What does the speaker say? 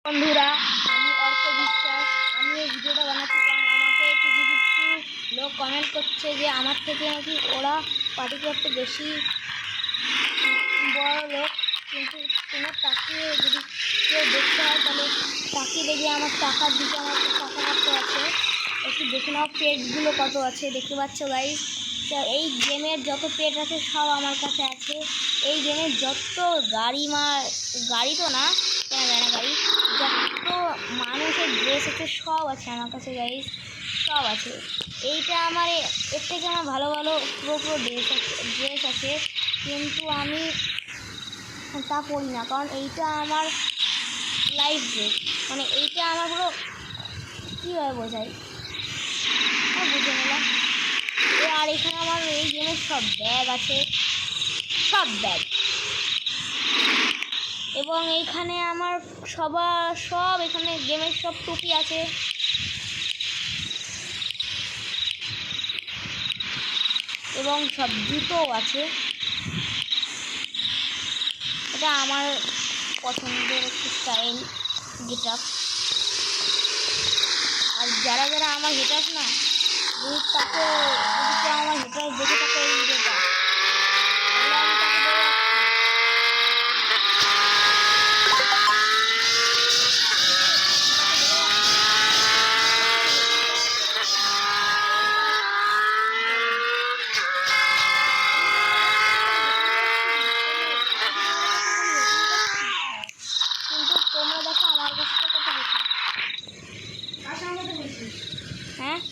বন্ধুরা, আমি অর্ক বিশ্বাস। আমি এই ভিডিওটা বানাচ্ছি কারণ আমাকে কিছু কিছু লোক কমেন্ট করছে যে আমার থেকে নাকি ওরা পার্টিকুলারটা বেশি বড় লোক, কিন্তু তোমার তাকিয়ে যদি কেউ দেখতে হয় তাহলে তাকিয়ে দেখে আমার টাকার দিকে আমার টাকা কত আছে একটু দেখে নাও। পেটগুলো কত আছে দেখতে পাচ্ছ গাইস। এই গেমের যত পেট আছে সব আমার কাছে আছে। এই গেমের যত গাড়ি তো না, কেনা যায় না গাড়ি, যত মানুষের ড্রেস আছে সব আছে আমার কাছে গাইস, সব আছে। এইটা আমার এর থেকে আমার ভালো ভালো পুরো ড্রেস আছে, কিন্তু আমি তা পড়ি না কারণ এইটা আমার লাইফ ড্রেস। মানে এইটা আমার পুরো কীভাবে বোঝাই, বুঝে নিলাম। আর এখানে আমার এই গেমের সব ব্যাগ আছে, সব ব্যাগ, এবং এইখানে আমার সব এখানে গেমের সব টুপি আছে, এবং সব জুতোও আছে। এটা আমার পছন্দের একটি স্টাইল গেট আপ। আর যারা যারা আমার হেটার্স না, যদি কেউ আমার হেটার্স দেখে থাকে এই ভিডিওটা,